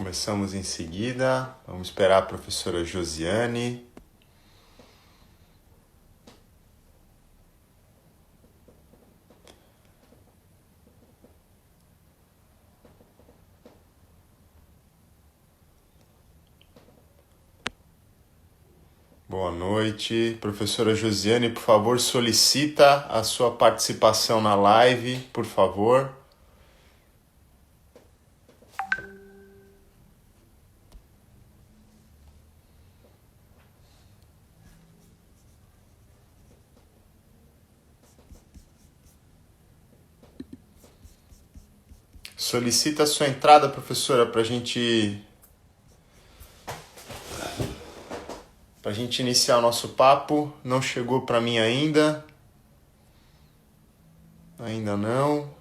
Começamos em seguida. Vamos esperar a professora Josiane. Boa noite. Professora Josiane, por favor, solicita a sua participação na live, por favor. Solicita a sua entrada, professora, para a gente iniciar o nosso papo. Não chegou para mim ainda. Ainda não.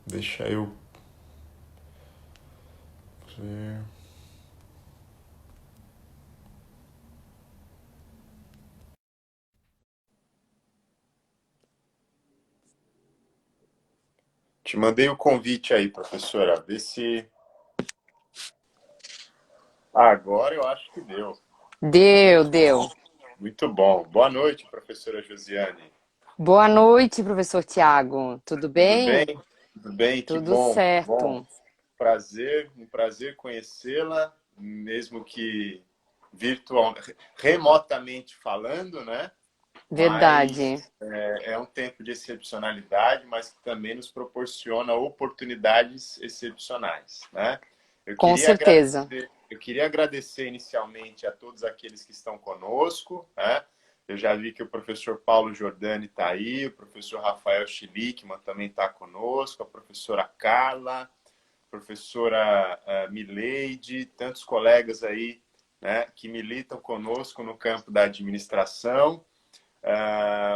Deixa eu ver. Te mandei o convite aí, professora. Vê se... Agora eu acho que deu. Deu. Muito bom. Boa noite, professora Josiane. Boa noite, professor Tiago. Tudo Tudo bem? bem? Tudo bem? Que Tudo bom, que bom. certo. Um prazer conhecê-la, mesmo que virtual, remotamente falando, né? Verdade. Mas é um tempo de excepcionalidade, mas que também nos proporciona oportunidades excepcionais, né? Eu Com queria certeza. agradecer, eu queria agradecer inicialmente a todos aqueles que estão conosco, né? Eu já vi que o professor Paulo Giordani está aí, o professor Rafael Schlickman também está conosco, a professora Carla, a professora Mileide, tantos colegas aí, né, que militam conosco no campo da administração.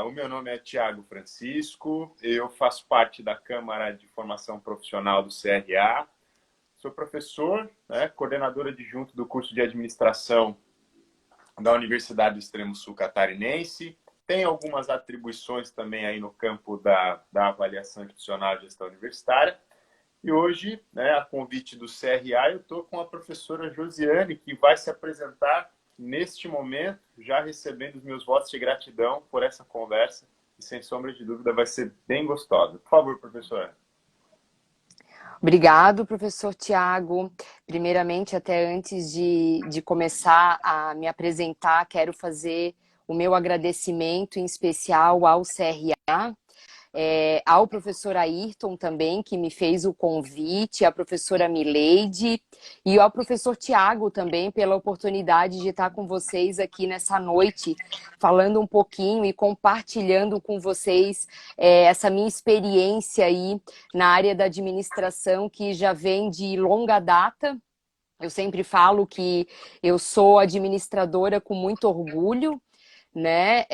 O meu nome é Tiago Francisco, eu faço parte da Câmara de Formação Profissional do CRA, sou professor, né, coordenador adjunto do curso de administração da Universidade do Extremo Sul Catarinense, tem algumas atribuições também aí no campo da avaliação institucional e gestão universitária, e hoje, né, a convite do CRA, eu estou com a professora Josiane, que vai se apresentar neste momento, já recebendo os meus votos de gratidão por essa conversa, e sem sombra de dúvida vai ser bem gostosa. Por favor, professora. Obrigado, professor Tiago. Primeiramente, até antes de começar a me apresentar, quero fazer o meu agradecimento em especial ao CRA, ao professor Ayrton também, que me fez o convite, à professora Mileide e ao professor Tiago também pela oportunidade de estar com vocês aqui nessa noite, falando um pouquinho e compartilhando com vocês essa minha experiência aí na área da administração, que já vem de longa data. Eu sempre falo que eu sou administradora com muito orgulho, né?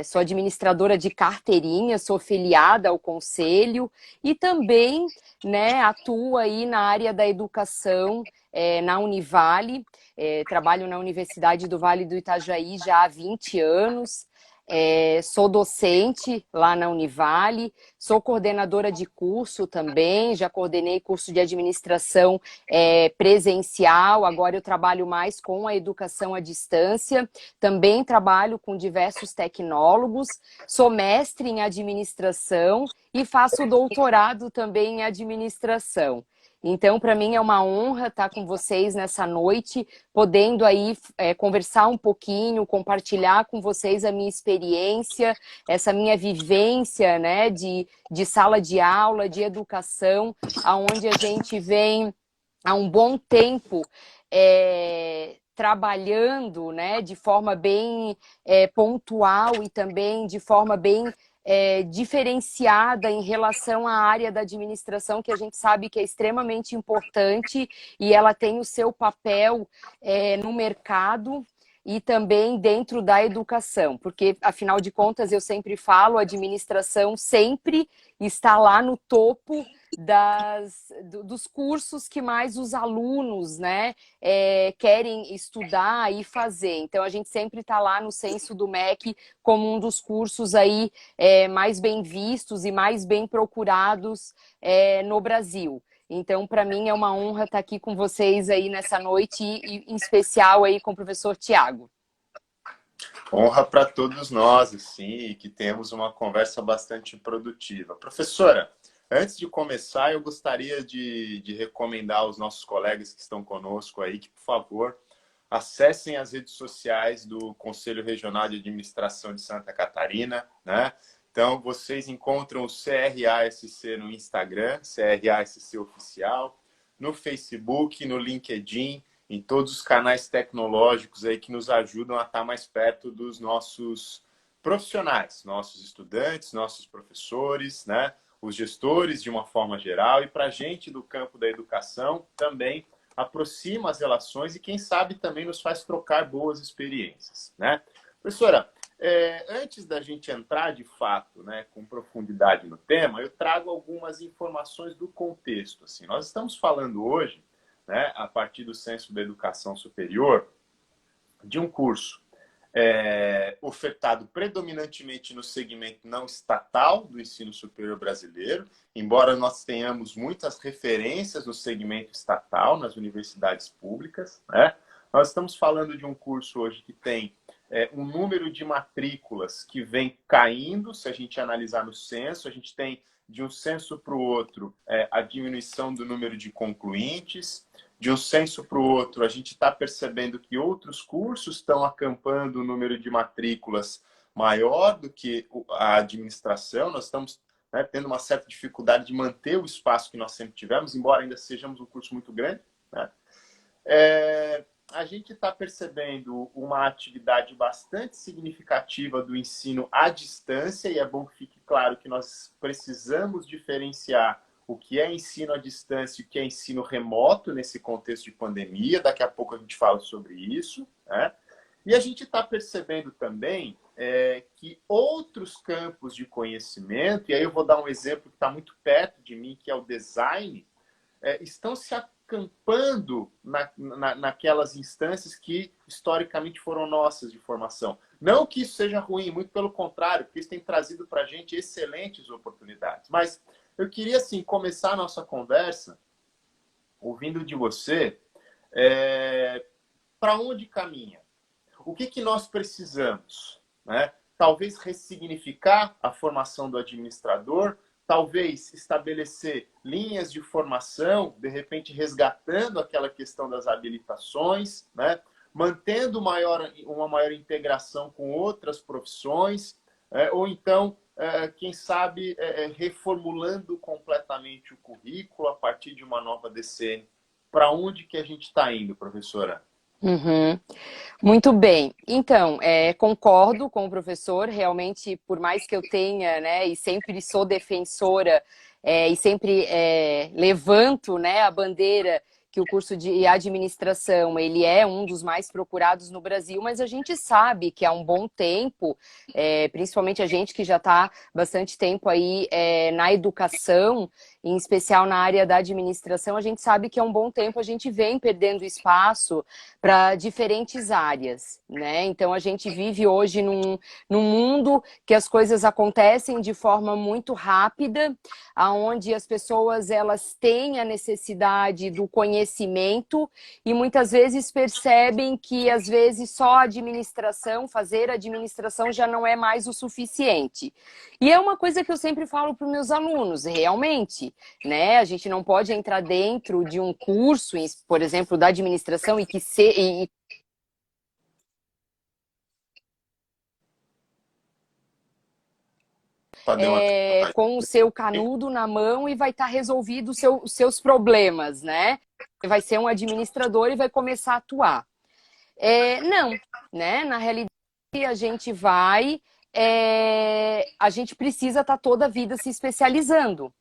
Sou administradora de carteirinha, sou filiada ao conselho e também, né, atuo aí na área da educação, na Univale, trabalho na Universidade do Vale do Itajaí já há 20 anos. Sou docente lá na Univale, sou coordenadora de curso também, já coordenei curso de administração presencial, agora eu trabalho mais com a educação à distância, também trabalho com diversos tecnólogos, sou mestre em administração e faço doutorado também em administração. Então, para mim é uma honra estar com vocês nessa noite, podendo aí conversar um pouquinho, compartilhar com vocês a minha experiência, essa minha vivência, né, de sala de aula, de educação, aonde a gente vem há um bom tempo trabalhando, né, de forma bem pontual e também de forma bem diferenciada em relação à área da administração, que a gente sabe que é extremamente importante e ela tem o seu papel no mercado. e também dentro da educação, porque, afinal de contas, eu sempre falo, a administração sempre está lá no topo dos cursos que mais os alunos, né, querem estudar e fazer. Então, a gente sempre está lá no censo do MEC como um dos cursos aí mais bem vistos e mais bem procurados no Brasil. Então, para mim, é uma honra estar aqui com vocês aí nessa noite, e em especial aí com o professor Tiago. Honra para todos nós, assim, e que temos uma conversa bastante produtiva. Professora, antes de começar, eu gostaria de recomendar aos nossos colegas que estão conosco aí que, por favor, acessem as redes sociais do Conselho Regional de Administração de Santa Catarina, né? Então, vocês encontram o CRASC no Instagram, CRASC Oficial, no Facebook, no LinkedIn, em todos os canais tecnológicos aí que nos ajudam a estar mais perto dos nossos profissionais, nossos estudantes, nossos professores, né? Os gestores de uma forma geral, e para a gente do campo da educação também aproxima as relações e, quem sabe, também nos faz trocar boas experiências, né? Professora, antes da gente entrar de fato, né, com profundidade no tema, eu trago algumas informações do contexto. Assim, nós estamos falando hoje, né, a partir do Censo da Educação Superior, de um curso ofertado predominantemente no segmento não estatal do ensino superior brasileiro, embora nós tenhamos muitas referências no segmento estatal, nas universidades públicas, né? Nós estamos falando de um curso hoje que tem um número de matrículas que vem caindo. Se a gente analisar no censo, a gente tem, de um censo para o outro, a diminuição do número de concluintes. De um censo para o outro, a gente está percebendo que outros cursos estão acampando o número de matrículas maior do que a administração. Nós estamos, né, tendo uma certa dificuldade de manter o espaço que nós sempre tivemos, embora ainda sejamos um curso muito grande, né? A gente está percebendo uma atividade bastante significativa do ensino à distância, e é bom que fique claro que nós precisamos diferenciar o que é ensino à distância e o que é ensino remoto nesse contexto de pandemia. Daqui a pouco a gente fala sobre isso, né? E a gente está percebendo também que outros campos de conhecimento, e aí eu vou dar um exemplo que está muito perto de mim, que é o design, estão se acampando naquelas instâncias que historicamente foram nossas de formação. Não que isso seja ruim, muito pelo contrário, porque isso tem trazido para a gente excelentes oportunidades. Mas eu queria, assim, começar a nossa conversa ouvindo de você para onde caminha. O que nós precisamos, né? Talvez ressignificar a formação do administrador, talvez estabelecer linhas de formação, de repente resgatando aquela questão das habilitações, né? Mantendo uma maior integração com outras profissões, ou então, quem sabe, reformulando completamente o currículo a partir de uma nova DCM. Para onde que a gente está indo, professora? Uhum. Muito bem. Então, concordo com o professor. Realmente, por mais que eu tenha, né, e sempre sou defensora, e sempre levanto, né, a bandeira que o curso de administração ele é um dos mais procurados no Brasil, mas a gente sabe que há um bom tempo, principalmente a gente que já está bastante tempo aí na educação, em especial na área da administração, a gente sabe que há um bom tempo a gente vem perdendo espaço para diferentes áreas, né? Então a gente vive hoje num mundo que as coisas acontecem de forma muito rápida, aonde as pessoas elas têm a necessidade do conhecimento e muitas vezes percebem que às vezes só a administração, fazer administração já não é mais o suficiente. E é uma coisa que eu sempre falo para os meus alunos, realmente, né? A gente não pode entrar dentro de um curso, por exemplo, da administração com o seu canudo na mão e vai estar resolvido os seus problemas, né? Você vai ser um administrador e vai começar a atuar. Não, né? Na realidade, a gente a gente precisa estar toda a vida se especializando.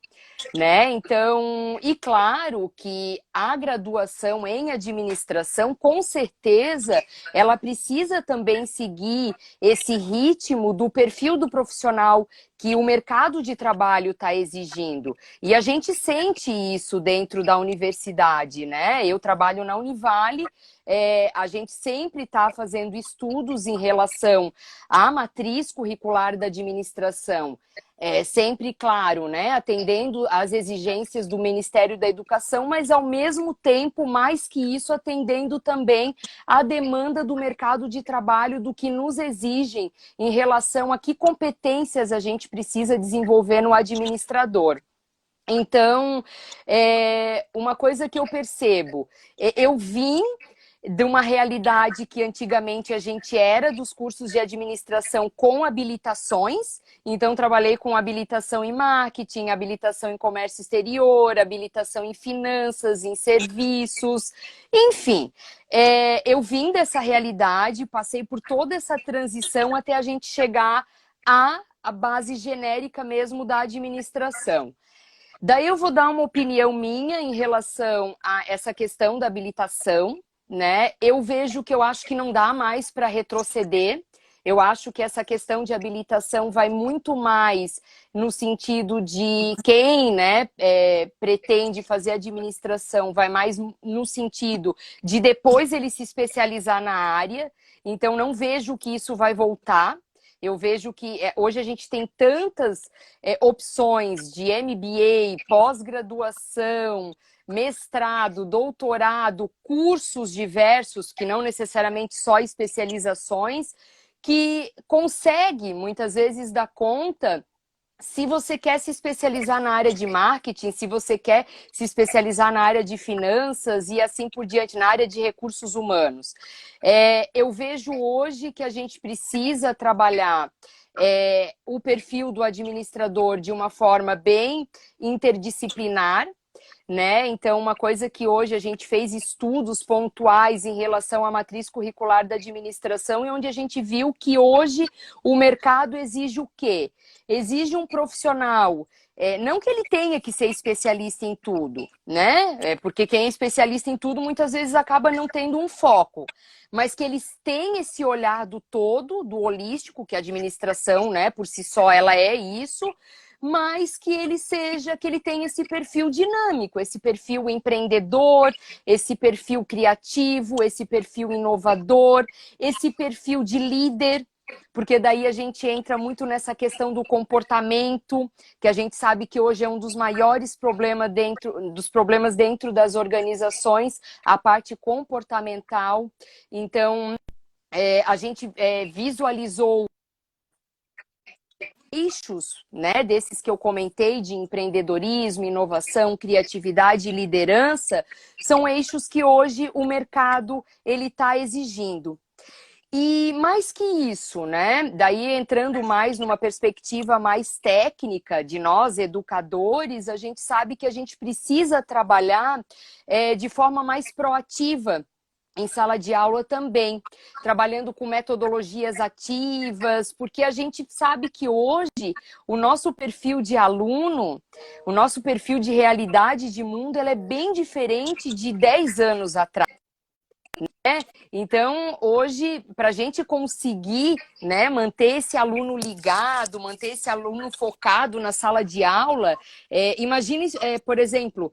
né? Então, e claro que a graduação em administração, com certeza, ela precisa também seguir esse ritmo do perfil do profissional que o mercado de trabalho está exigindo. E a gente sente isso dentro da universidade, né? Eu trabalho na Univale, a gente sempre está fazendo estudos em relação à matriz curricular da administração. Sempre, claro, né, atendendo às exigências do Ministério da Educação, mas ao mesmo tempo, mais que isso, atendendo também à demanda do mercado de trabalho, do que nos exigem em relação a que competências a gente precisa desenvolver no administrador. Então, uma coisa que eu percebo, eu vim de uma realidade que antigamente a gente era dos cursos de administração com habilitações, então trabalhei com habilitação em marketing, habilitação em comércio exterior, habilitação em finanças, em serviços, enfim. Eu vim dessa realidade, passei por toda essa transição até a gente chegar à base genérica mesmo da administração. Daí eu vou dar uma opinião minha em relação a essa questão da habilitação, né? Eu vejo que eu acho que não dá mais para retroceder. Eu acho que essa questão de habilitação vai muito mais no sentido de quem, né, pretende fazer administração, vai mais no sentido de depois ele se especializar na área. Então, não vejo que isso vai voltar. Eu vejo que hoje a gente tem tantas opções de MBA, pós-graduação, mestrado, doutorado, cursos diversos, que não necessariamente só especializações, que consegue, muitas vezes, dar conta. Se você quer se especializar na área de marketing, se você quer se especializar na área de finanças e assim por diante, na área de recursos humanos. Eu vejo hoje que a gente precisa trabalhar o perfil do administrador de uma forma bem interdisciplinar, né? Então, uma coisa que hoje a gente fez estudos pontuais em relação à matriz curricular da administração, e onde a gente viu que hoje o mercado exige o quê? Exige um profissional, não que ele tenha que ser especialista em tudo, né? Porque quem é especialista em tudo muitas vezes acaba não tendo um foco, mas que eles têm esse olhar do todo, do holístico, que a administração, né, por si só, ela é isso, mas que ele tenha esse perfil dinâmico, esse perfil empreendedor, esse perfil criativo, esse perfil inovador, esse perfil de líder, porque daí a gente entra muito nessa questão do comportamento, que a gente sabe que hoje é um dos maiores problemas dentro das organizações, a parte comportamental. Então, a gente visualizou eixos, né, desses que eu comentei, de empreendedorismo, inovação, criatividade e liderança, são eixos que hoje o mercado ele está exigindo. E mais que isso, né? Daí entrando mais numa perspectiva mais técnica de nós, educadores, a gente sabe que a gente precisa trabalhar de forma mais proativa em sala de aula também, trabalhando com metodologias ativas, porque a gente sabe que hoje o nosso perfil de aluno, o nosso perfil de realidade de mundo, ela é bem diferente de 10 anos atrás. Então, hoje, para a gente conseguir, né, manter esse aluno ligado, manter esse aluno focado na sala de aula, imagine, por exemplo,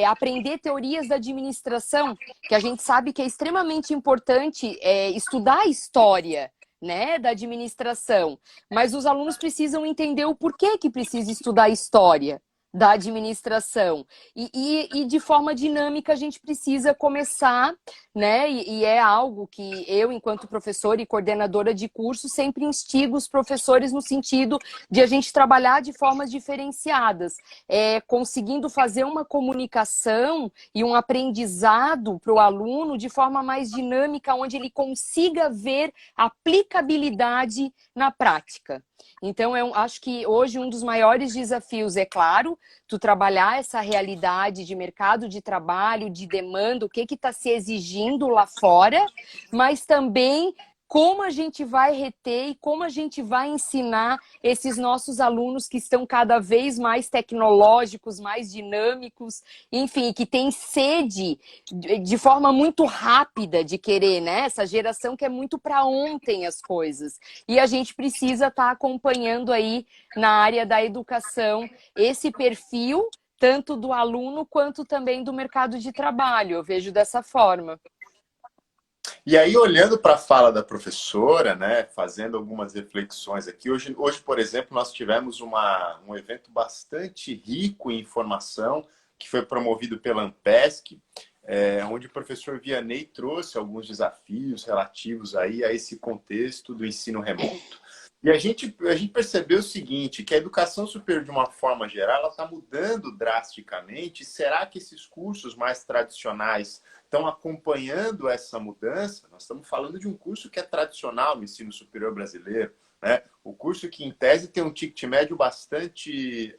aprender teorias da administração, que a gente sabe que é extremamente importante estudar a história, né, da administração, mas os alunos precisam entender o porquê que precisa estudar a história da administração. E de forma dinâmica a gente precisa começar, né? E é algo que eu, enquanto professora e coordenadora de curso, sempre instigo os professores no sentido de a gente trabalhar de formas diferenciadas, conseguindo fazer uma comunicação e um aprendizado para o aluno de forma mais dinâmica, onde ele consiga ver aplicabilidade na prática. Então, eu acho que hoje um dos maiores desafios, é claro, tu trabalhar essa realidade de mercado de trabalho, de demanda, o que está se exigindo lá fora, mas também como a gente vai reter e como a gente vai ensinar esses nossos alunos que estão cada vez mais tecnológicos, mais dinâmicos, enfim, que têm sede de forma muito rápida de querer, né? Essa geração que é muito para ontem as coisas. E a gente precisa estar acompanhando aí na área da educação esse perfil, tanto do aluno quanto também do mercado de trabalho. Eu vejo dessa forma. E aí, olhando para a fala da professora, né, fazendo algumas reflexões aqui, hoje por exemplo, nós tivemos um evento bastante rico em informação, que foi promovido pela Ampesc, onde o professor Vianney trouxe alguns desafios relativos aí a esse contexto do ensino remoto. E a gente percebeu o seguinte, que a educação superior, de uma forma geral, ela está mudando drasticamente. Será que esses cursos mais tradicionais estão acompanhando essa mudança? Nós estamos falando de um curso que é tradicional no ensino superior brasileiro, né? O curso que, em tese, tem um ticket médio bastante...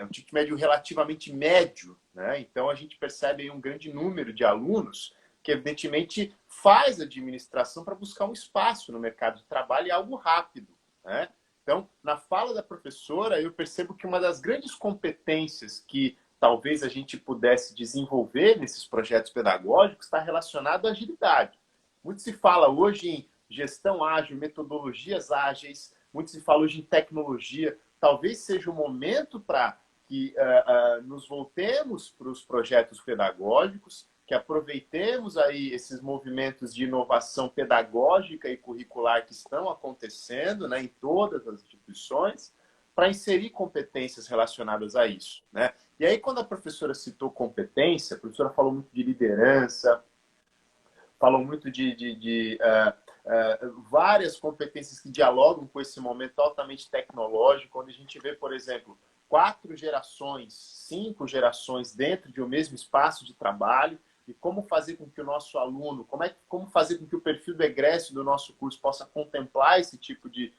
um ticket médio relativamente médio, né? Então, a gente percebe aí um grande número de alunos que, evidentemente, faz administração para buscar um espaço no mercado de trabalho e algo rápido, né? Então, na fala da professora, eu percebo que uma das grandes competências que talvez a gente pudesse desenvolver nesses projetos pedagógicos está relacionado à agilidade. Muito se fala hoje em gestão ágil, metodologias ágeis, muito se fala hoje em tecnologia. Talvez seja o momento para que nos voltemos para os projetos pedagógicos, que aproveitemos aí esses movimentos de inovação pedagógica e curricular que estão acontecendo, né, em todas as instituições, para inserir competências relacionadas a isso, né? E aí, quando a professora citou competência, a professora falou muito de liderança, falou muito de várias competências que dialogam com esse momento altamente tecnológico, onde a gente vê, por exemplo, 4 gerações, 5 gerações dentro de um mesmo espaço de trabalho, e como fazer com que o nosso aluno, como fazer com que o perfil do egresso do nosso curso possa contemplar esse tipo de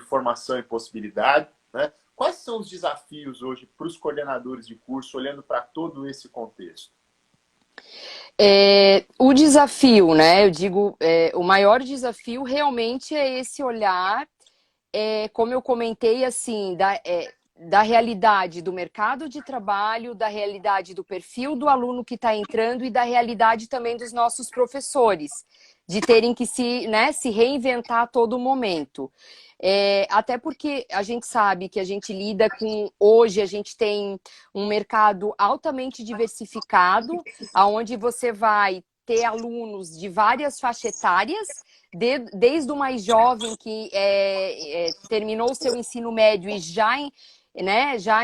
formação e possibilidade, né? Quais são os desafios hoje para os coordenadores de curso, olhando para todo esse contexto? O desafio, né? Eu digo, o maior desafio realmente é esse olhar, como eu comentei, assim, da realidade do mercado de trabalho, da realidade do perfil do aluno que está entrando e da realidade também dos nossos professores, de terem que se reinventar a todo momento. Até porque a gente sabe que a gente lida com... Hoje a gente tem um mercado altamente diversificado, onde você vai ter alunos de várias faixas etárias, desde o mais jovem que terminou o seu ensino médio e já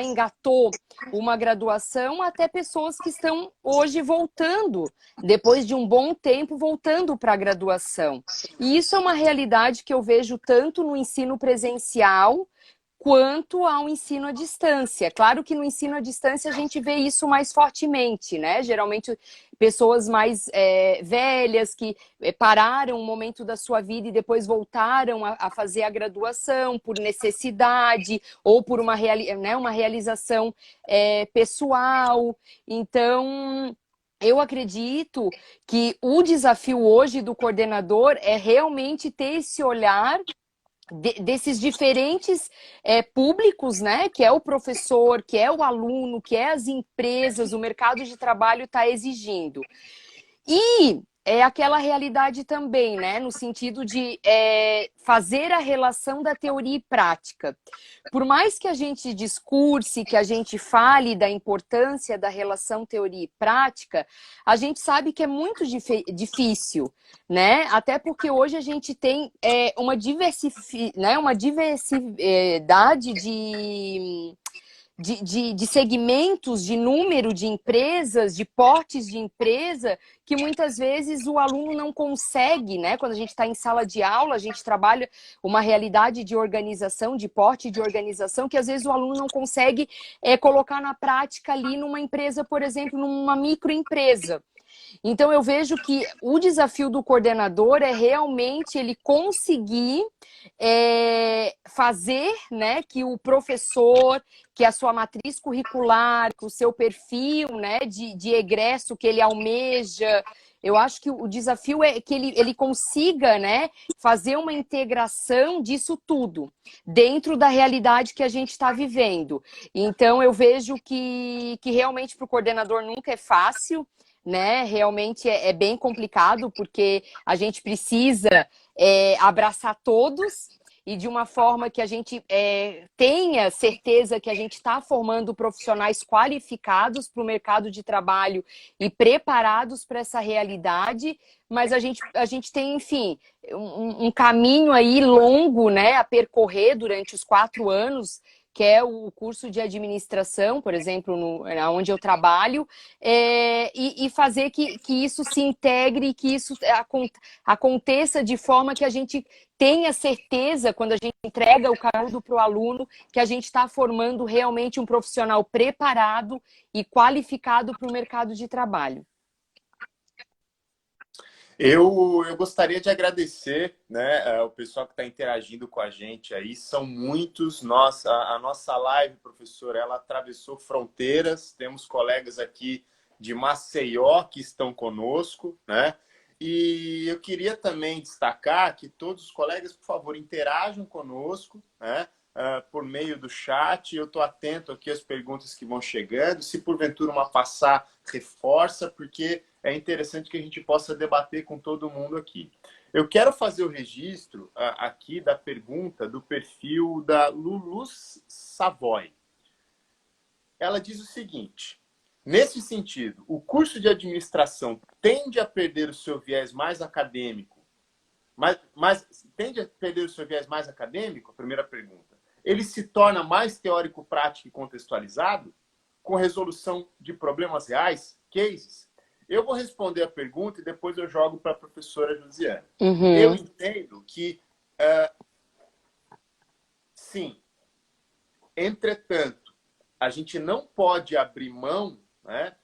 engatou uma graduação, até pessoas que estão hoje voltando, depois de um bom tempo, voltando para a graduação. E isso é uma realidade que eu vejo tanto no ensino presencial quanto ao ensino à distância. Claro que no ensino à distância a gente vê isso mais fortemente, né? Geralmente pessoas mais velhas que pararam um momento da sua vida e depois voltaram a fazer a graduação por necessidade ou por uma realização pessoal. Então, eu acredito que o desafio hoje do coordenador é realmente ter esse olhar desses diferentes públicos, né? Que é o professor, que é o aluno, que é as empresas, o mercado de trabalho está exigindo. E é aquela realidade também, né? No sentido de fazer a relação da teoria e prática. Por mais que a gente discurse, que a gente fale da importância da relação teoria e prática, a gente sabe que é muito difícil, né? Até porque hoje a gente tem uma diversidade de segmentos, de número de empresas, de portes de empresa, que muitas vezes o aluno não consegue, né? Quando a gente está em sala de aula, a gente trabalha uma realidade de organização, de porte de organização, que às vezes o aluno não consegue colocar na prática ali numa empresa, por exemplo, numa microempresa. Então, eu vejo que o desafio do coordenador é realmente ele conseguir fazer, né, que o professor, que a sua matriz curricular, que o seu perfil, né, de egresso que ele almeja, Eu acho que o desafio é que ele consiga, né, fazer uma integração disso tudo dentro da realidade que a gente está vivendo. Então, eu vejo que realmente para o coordenador nunca é fácil, né? Realmente é bem complicado, porque a gente precisa abraçar todos e de uma forma que a gente tenha certeza que a gente está formando profissionais qualificados para o mercado de trabalho e preparados para essa realidade, mas a gente tem, enfim, um caminho aí longo, né, a percorrer durante os 4 anos, que é o curso de administração, por exemplo, onde eu trabalho, e fazer que isso se integre, que isso aconteça de forma que a gente tenha certeza, quando a gente entrega o canudo para o aluno, que a gente está formando realmente um profissional preparado e qualificado para o mercado de trabalho. Eu gostaria de agradecer, né, o pessoal que está interagindo com a gente aí. São muitos. A nossa live, professor, ela atravessou fronteiras. Temos colegas aqui de Maceió que estão conosco, né? E eu queria também destacar que todos os colegas, por favor, interajam conosco, né? Por meio do chat. Eu estou atento aqui às perguntas que vão chegando. Se porventura uma passar, reforça, porque é interessante que a gente possa debater com todo mundo aqui. Eu quero fazer o registro aqui da pergunta do perfil da Lulu Savoy. Ela diz o seguinte: nesse sentido, o curso de administração tende a perder o seu viés mais acadêmico, mas tende a perder o seu viés mais acadêmico? Primeira pergunta. Ele se torna mais teórico, prático e contextualizado, com resolução de problemas reais, cases? Eu vou responder a pergunta e depois eu jogo para a professora Josiane. Uhum. Eu entendo que, sim, entretanto, a gente não pode abrir mão, né,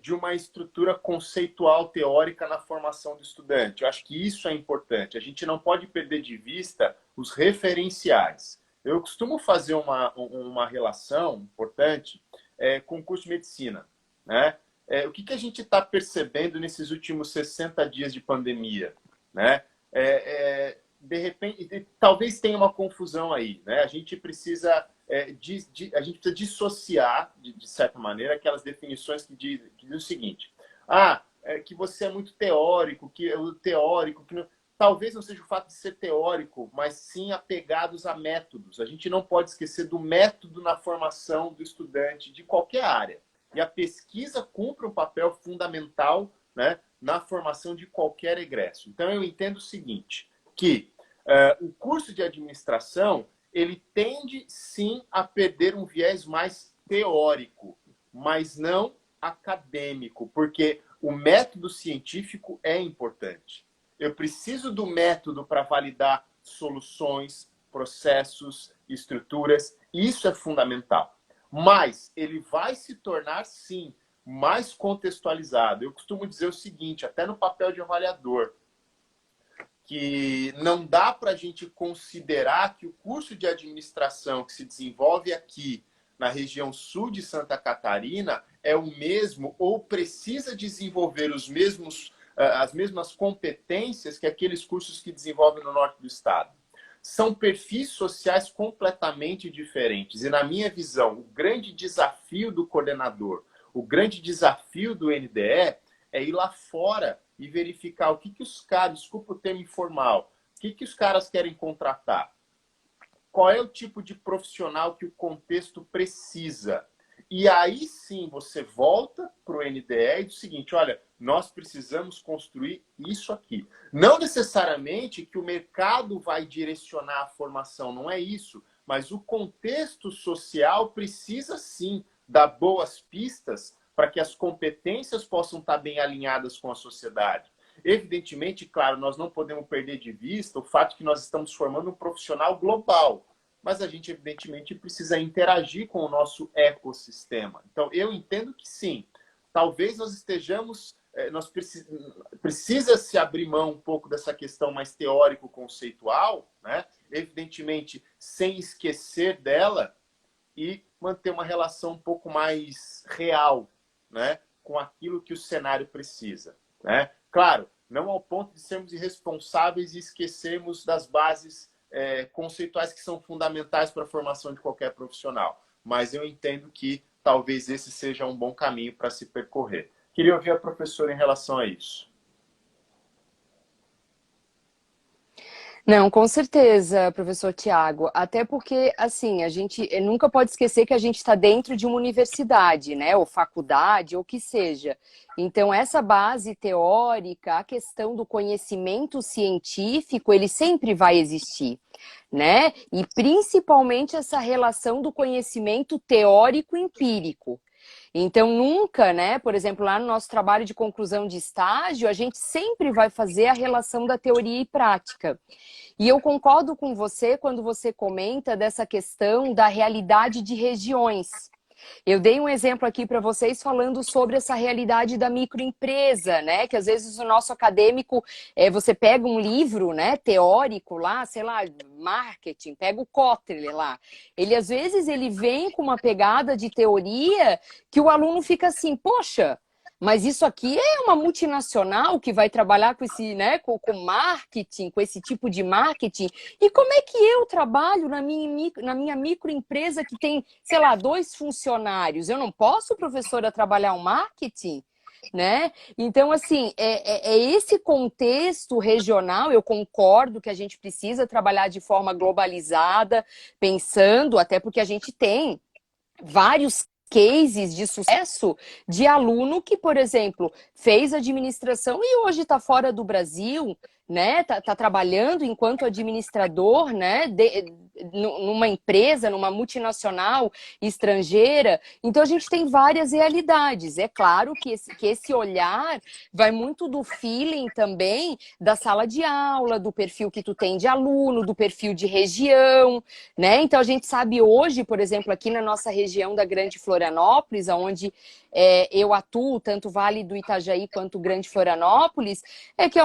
de uma estrutura conceitual teórica na formação do estudante. Eu acho que isso é importante. A gente não pode perder de vista os referenciais. Eu costumo fazer uma relação importante com o curso de medicina, né? O que a gente está percebendo nesses últimos 60 dias de pandemia, né? De repente, talvez tenha uma confusão aí, né? A gente precisa dissociar, de certa maneira, aquelas definições que dizem o seguinte: que você é muito teórico, que o teórico... que não... Talvez não seja o fato de ser teórico, mas sim apegados a métodos. A gente não pode esquecer do método na formação do estudante de qualquer área. E a pesquisa cumpre um papel fundamental, né, na formação de qualquer egresso. Então, eu entendo o seguinte, que o curso de administração, ele tende, sim, a perder um viés mais teórico, mas não acadêmico, porque o método científico é importante. Eu preciso do método para validar soluções, processos, estruturas. Isso é fundamental. Mas ele vai se tornar, sim, mais contextualizado. Eu costumo dizer o seguinte, até no papel de avaliador, que não dá para a gente considerar que o curso de administração que se desenvolve aqui na região sul de Santa Catarina é o mesmo ou precisa desenvolver as mesmas competências que aqueles cursos que desenvolvem no norte do estado. São perfis sociais completamente diferentes. E, na minha visão, o grande desafio do coordenador, o grande desafio do NDE é ir lá fora e verificar o que os caras, desculpa o termo informal, o que os caras querem contratar. Qual é o tipo de profissional que o contexto precisa? E aí sim você volta para o NDE e diz o seguinte: olha, nós precisamos construir isso aqui. Não necessariamente que o mercado vai direcionar a formação, não é isso. Mas o contexto social precisa sim dar boas pistas para que as competências possam estar bem alinhadas com a sociedade. Evidentemente, claro, nós não podemos perder de vista o fato de que nós estamos formando um profissional global. Mas a gente, evidentemente, precisa interagir com o nosso ecossistema. Então, eu entendo que sim. Talvez nós estejamos... precisa se abrir mão um pouco dessa questão mais teórico-conceitual, né? Evidentemente, sem esquecer dela e manter uma relação um pouco mais real, né? Com aquilo que o cenário precisa, né? Claro, não ao ponto de sermos irresponsáveis e esquecermos das bases conceituais que são fundamentais para a formação de qualquer profissional. Mas eu entendo que talvez esse seja um bom caminho para se percorrer. Queria ouvir a professora em relação a isso. Não, com certeza, professor Tiago. Até porque, assim, a gente nunca pode esquecer que a gente está dentro de uma universidade, né? Ou faculdade, ou o que seja. Então, essa base teórica, a questão do conhecimento científico, ele sempre vai existir, né? E principalmente essa relação do conhecimento teórico-empírico. Então, nunca, né? Por exemplo, lá no nosso trabalho de conclusão de estágio, a gente sempre vai fazer a relação da teoria e prática. E eu concordo com você quando você comenta dessa questão da realidade de regiões. Eu dei um exemplo aqui para vocês falando sobre essa realidade da microempresa, né? Que às vezes o nosso acadêmico, você pega um livro, né, teórico lá, sei lá, marketing, pega o Kotler lá. Ele às vezes ele vem com uma pegada de teoria que o aluno fica assim, poxa, mas isso aqui é uma multinacional que vai trabalhar com esse, né, com marketing, com esse tipo de marketing. E como é que eu trabalho na minha microempresa que tem, sei lá, 2 funcionários? Eu não posso, professora, trabalhar um marketing? Né? Então, assim, é esse contexto regional, eu concordo que a gente precisa trabalhar de forma globalizada, pensando, até porque a gente tem vários cases de sucesso de aluno que, por exemplo, fez administração e hoje está fora do Brasil, né? Tá trabalhando enquanto administrador, né? Numa empresa, numa multinacional estrangeira. Então a gente tem várias realidades. É claro que esse olhar vai muito do feeling também da sala de aula, do perfil que tu tem de aluno, do perfil de região, né? Então a gente sabe hoje, por exemplo, aqui na nossa região da Grande Florianópolis, onde eu atuo, tanto Vale do Itajaí quanto Grande Florianópolis, que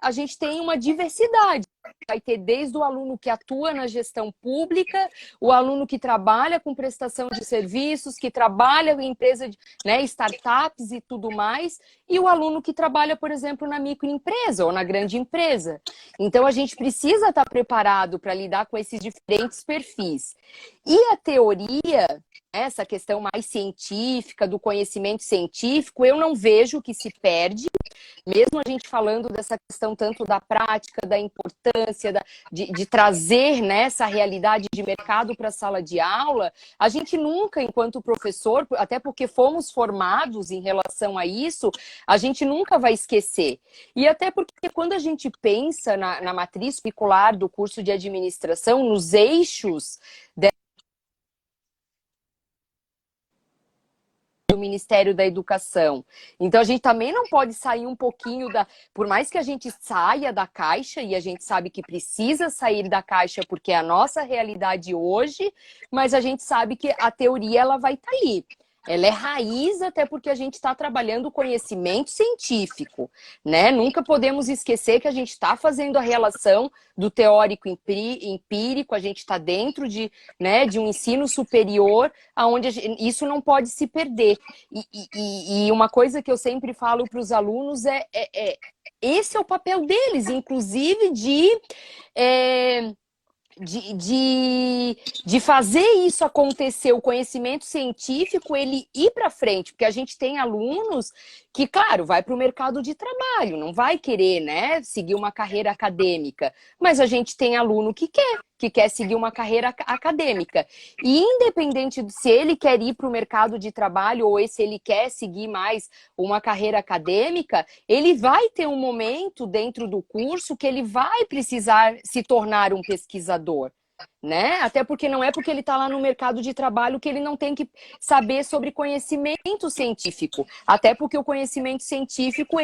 a gente tem uma diversidade. Vai ter desde o aluno que atua na gestão pública, o aluno que trabalha com prestação de serviços, que trabalha em empresa de, né, startups e tudo mais, e o aluno que trabalha, por exemplo, na microempresa ou na grande empresa. Então, a gente precisa estar preparado para lidar com esses diferentes perfis. E a teoria, essa questão mais científica, do conhecimento científico, eu não vejo que se perde, mesmo a gente falando dessa questão tanto da prática, da importância de trazer, né, essa realidade de mercado para a sala de aula, a gente nunca, enquanto professor, até porque fomos formados em relação a isso, a gente nunca vai esquecer. E até porque quando a gente pensa na matriz curricular do curso de administração, nos eixos do Ministério da Educação. Então a gente também não pode sair um pouquinho por mais que a gente saia da caixa, e a gente sabe que precisa sair da caixa porque é a nossa realidade hoje, mas a gente sabe que a teoria ela vai estar ali. Ela é raiz, até porque a gente está trabalhando o conhecimento científico, né? Nunca podemos esquecer que a gente está fazendo a relação do teórico empírico, a gente está dentro né, de um ensino superior, onde isso não pode se perder. E uma coisa que eu sempre falo para os alunos esse é o papel deles, inclusive de fazer isso acontecer, o conhecimento científico, ele ir para frente, porque a gente tem alunos que, claro, vai para o mercado de trabalho, não vai querer, né, seguir uma carreira acadêmica, mas a gente tem aluno que quer seguir uma carreira acadêmica. E independente de se ele quer ir para o mercado de trabalho ou se ele quer seguir mais uma carreira acadêmica, ele vai ter um momento dentro do curso que ele vai precisar se tornar um pesquisador, né? Até porque não é porque ele está lá no mercado de trabalho que ele não tem que saber sobre conhecimento científico. Até porque o conhecimento científico,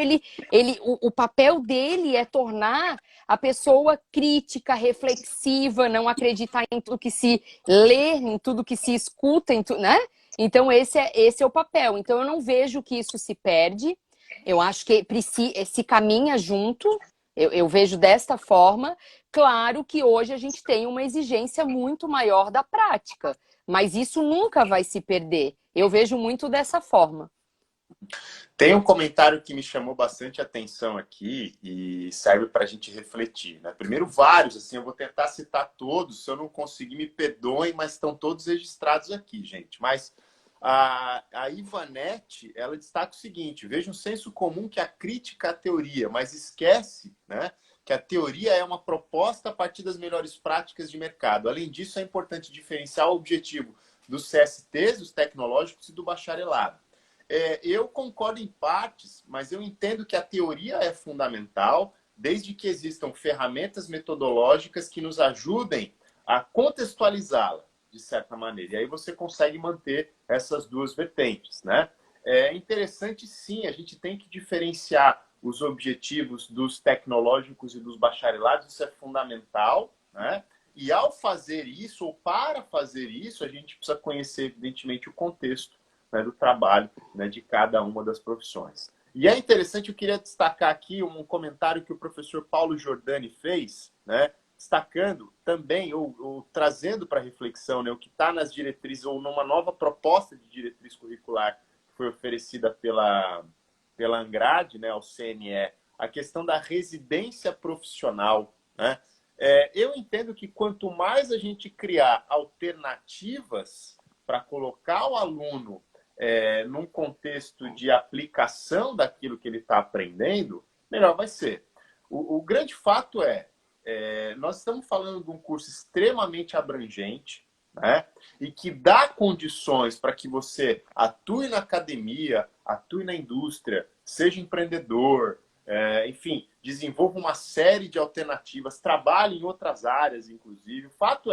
o papel dele é tornar a pessoa crítica, reflexiva, não acreditar em tudo que se lê, em tudo que se escuta, né? Então esse é o papel. Então eu não vejo que isso se perde. Eu acho que se caminha junto. Eu vejo desta forma. Claro que hoje a gente tem uma exigência muito maior da prática, mas isso nunca vai se perder. Eu vejo muito dessa forma. Tem um comentário que me chamou bastante atenção aqui e serve para a gente refletir, né? Primeiro, vários, assim, eu vou tentar citar todos, se eu não conseguir, me perdoem, mas estão todos registrados aqui, gente. Mas a Ivanete, ela destaca o seguinte: veja um senso comum que a crítica à teoria, mas esquece, né, que a teoria é uma proposta a partir das melhores práticas de mercado. Além disso, é importante diferenciar o objetivo dos CSTs, os tecnológicos e do bacharelado. Eu concordo em partes, mas eu entendo que a teoria é fundamental, desde que existam ferramentas metodológicas que nos ajudem a contextualizá-la, de certa maneira. E aí você consegue manter essas duas vertentes, né? É interessante, sim, a gente tem que diferenciar os objetivos dos tecnológicos e dos bacharelados, isso é fundamental, né? E ao fazer isso, ou para fazer isso, a gente precisa conhecer, evidentemente, o contexto, né, do trabalho, né, de cada uma das profissões. E é interessante, eu queria destacar aqui um comentário que o professor Paulo Giordani fez, né, destacando também, ou trazendo para reflexão, né, o que está nas diretrizes, ou numa nova proposta de diretriz curricular que foi oferecida pela Angrade, né, ao CNE, a questão da residência profissional, né? Eu entendo que quanto mais a gente criar alternativas para colocar o aluno num contexto de aplicação daquilo que ele está aprendendo, melhor vai ser. O grande fato nós estamos falando de um curso extremamente abrangente, né? E que dá condições para que você atue na academia, atue na indústria, seja empreendedor, enfim, desenvolva uma série de alternativas, trabalhe em outras áreas, inclusive. O fato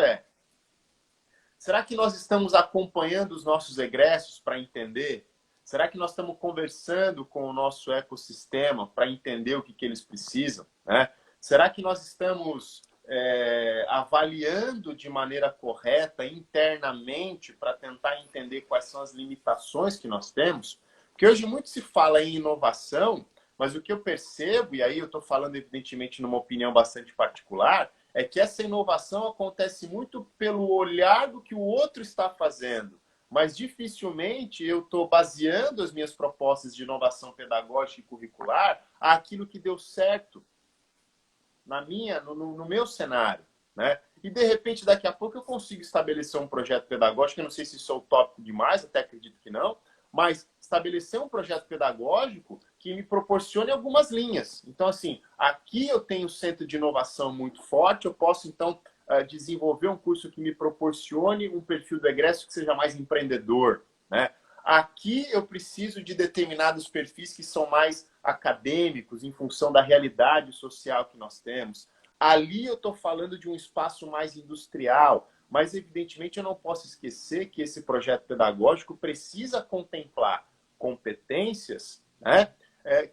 será que nós estamos acompanhando os nossos egressos para entender? Será que nós estamos conversando com o nosso ecossistema para entender o que eles precisam, né? Será que nós estamos avaliando de maneira correta internamente para tentar entender quais são as limitações que nós temos? Porque hoje muito se fala em inovação, mas o que eu percebo, e aí eu estou falando evidentemente numa opinião bastante particular, é que essa inovação acontece muito pelo olhar do que o outro está fazendo, mas dificilmente eu estou baseando as minhas propostas de inovação pedagógica e curricular àquilo que deu certo no meu cenário, né? E de repente daqui a pouco eu consigo estabelecer um projeto pedagógico, eu não sei se isso é utópico demais, até acredito que não, mas estabelecer um projeto pedagógico que me proporcione algumas linhas. Então, assim, aqui eu tenho um centro de inovação muito forte, eu posso, então, desenvolver um curso que me proporcione um perfil do egresso que seja mais empreendedor, né? Aqui eu preciso de determinados perfis que são mais acadêmicos, em função da realidade social que nós temos. Ali eu estou falando de um espaço mais industrial, mas evidentemente eu não posso esquecer que esse projeto pedagógico precisa contemplar competências, né,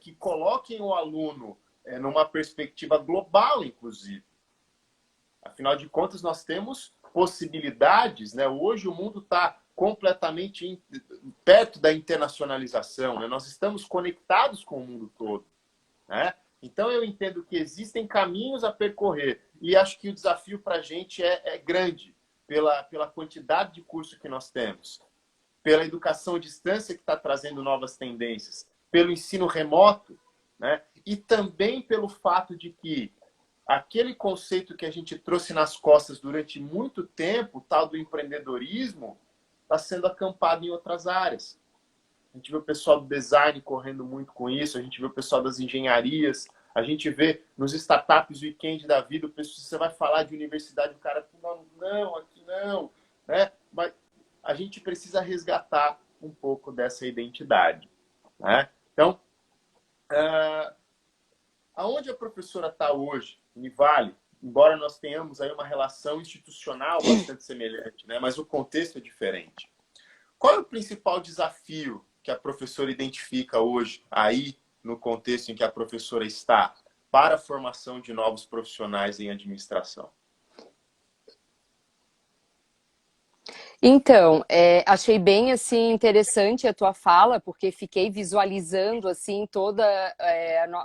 que coloquem o aluno numa perspectiva global, inclusive. Afinal de contas, nós temos possibilidades, né? Hoje o mundo está completamente perto da internacionalização, né? Nós estamos conectados com o mundo todo, né? Então eu entendo que existem caminhos a percorrer e acho que o desafio para a gente é grande pela quantidade de curso que nós temos, pela educação à distância que está trazendo novas tendências, pelo ensino remoto, né? E também pelo fato de que aquele conceito que a gente trouxe nas costas durante muito tempo, o tal do empreendedorismo, está sendo acampado em outras áreas. A gente vê o pessoal do design correndo muito com isso, a gente vê o pessoal das engenharias, a gente vê nos startups weekend da vida, o pessoal, você vai falar de universidade, o cara, não, aqui não, né? Mas a gente precisa resgatar um pouco dessa identidade, né? Então, aonde a professora está hoje, Univale, embora nós tenhamos aí uma relação institucional bastante semelhante, né? Mas o contexto é diferente. Qual é o principal desafio que a professora identifica hoje, aí no contexto em que a professora está, para a formação de novos profissionais em administração? Então, achei bem assim interessante a tua fala, porque fiquei visualizando assim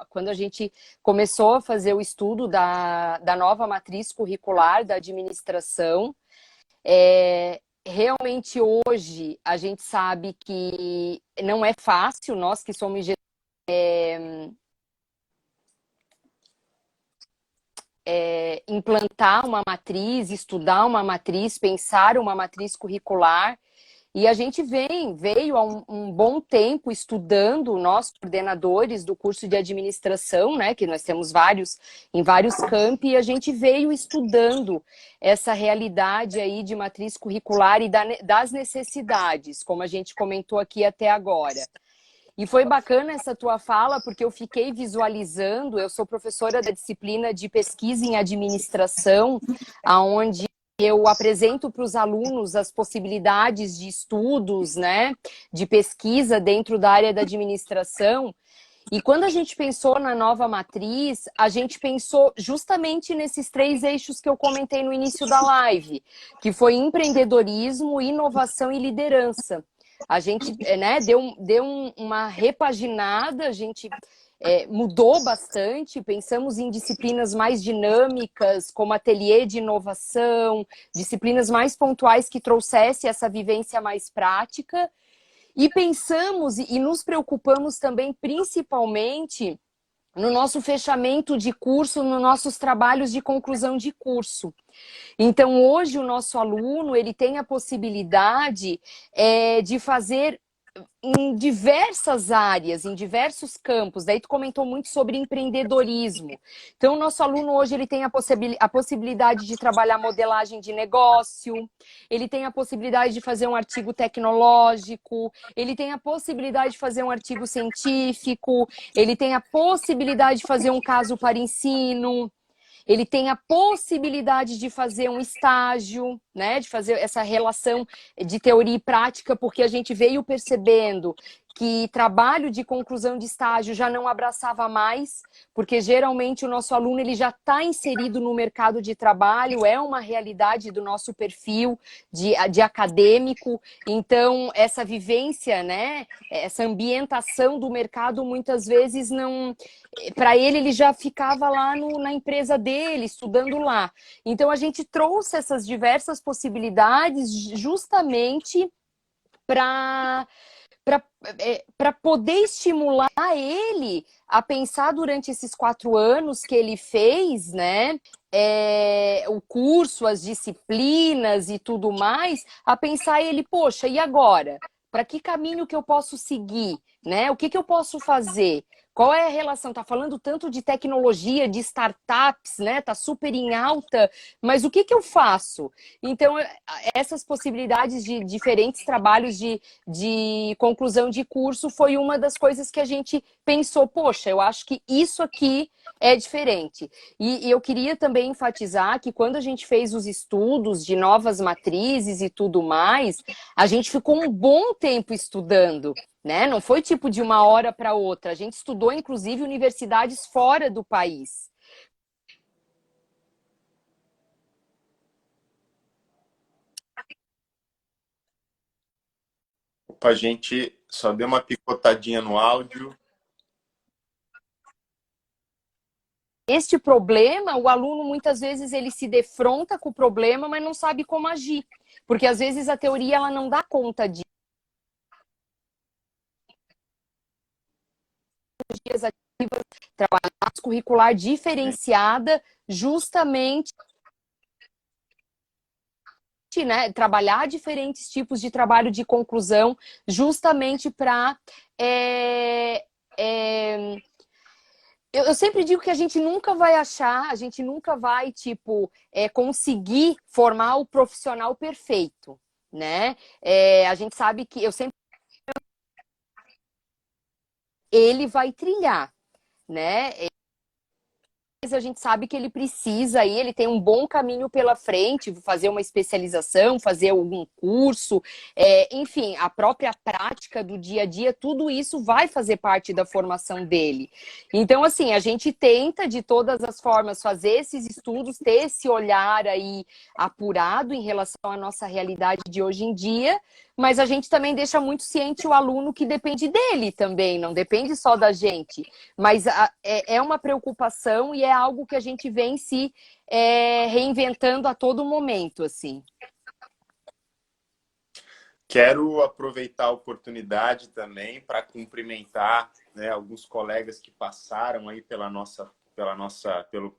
quando a gente começou a fazer o estudo da nova matriz curricular da administração, realmente hoje a gente sabe que não é fácil, nós que somos implantar uma matriz, estudar uma matriz, pensar uma matriz curricular. E a gente veio há um bom tempo estudando, nós coordenadores do curso de administração, né, que nós temos vários, em vários campi, e a gente veio estudando essa realidade aí de matriz curricular e das necessidades, como a gente comentou aqui até agora. E foi bacana essa tua fala, porque eu fiquei visualizando, eu sou professora da disciplina de pesquisa em administração, aonde eu apresento para os alunos as possibilidades de estudos, né, de pesquisa dentro da área da administração. E quando a gente pensou na nova matriz, a gente pensou justamente nesses 3 eixos que eu comentei no início da live, que foi empreendedorismo, inovação e liderança. A gente, né, deu uma repaginada, a gente mudou bastante, pensamos em disciplinas mais dinâmicas, como ateliê de inovação, disciplinas mais pontuais que trouxesse essa vivência mais prática. E pensamos e nos preocupamos também, principalmente, no nosso fechamento de curso, nos nossos trabalhos de conclusão de curso. Então, hoje, o nosso aluno ele tem a possibilidade de fazer em diversas áreas, em diversos campos. Daí tu comentou muito sobre empreendedorismo. Então, o nosso aluno hoje ele tem a possibilidade de trabalhar modelagem de negócio, ele tem a possibilidade de fazer um artigo tecnológico, ele tem a possibilidade de fazer um artigo científico, ele tem a possibilidade de fazer um caso para ensino, ele tem a possibilidade de fazer um estágio, né, de fazer essa relação de teoria e prática, porque a gente veio percebendo que trabalho de conclusão de estágio já não abraçava mais, porque geralmente o nosso aluno ele já está inserido no mercado de trabalho, é uma realidade do nosso perfil de acadêmico, então essa vivência, né, essa ambientação do mercado muitas vezes não... Para ele já ficava lá na empresa dele, estudando lá. Então a gente trouxe essas diversas possibilidades justamente para poder estimular ele a pensar durante esses 4 anos que ele fez, né? O curso, as disciplinas e tudo mais, a pensar ele, poxa, e agora? Para que caminho que eu posso seguir? Né? O que eu posso fazer? Qual é a relação? Tá falando tanto de tecnologia, de startups, né? Tá super em alta, mas o que eu faço? Então, essas possibilidades de diferentes trabalhos de conclusão de curso foi uma das coisas que a gente pensou, poxa, eu acho que isso aqui é diferente. E eu queria também enfatizar que quando a gente fez os estudos de novas matrizes e tudo mais, a gente ficou um bom tempo estudando, né? Não foi tipo de uma hora para outra. A gente estudou, inclusive, universidades fora do país. Opa, a gente só deu uma picotadinha no áudio. Este problema, o aluno muitas vezes ele se defronta com o problema, mas não sabe como agir. Porque às vezes a teoria ela não dá conta de ativas, trabalhar curricular diferenciada, justamente, né, trabalhar diferentes tipos de trabalho de conclusão, justamente para eu sempre digo que a gente nunca vai achar, a gente nunca vai, tipo, conseguir formar o profissional perfeito, né? A gente sabe que eu sempre ele vai trilhar, né? A gente sabe que ele precisa aí, ele tem um bom caminho pela frente, fazer uma especialização, fazer algum curso, enfim, a própria prática do dia a dia, tudo isso vai fazer parte da formação dele. Então, assim, a gente tenta de todas as formas fazer esses estudos, ter esse olhar aí apurado em relação à nossa realidade de hoje em dia, mas a gente também deixa muito ciente o aluno que depende dele também, não depende só da gente. Mas é uma preocupação e é algo que a gente vem se reinventando a todo momento, assim. Quero aproveitar a oportunidade também para cumprimentar, né, alguns colegas que passaram aí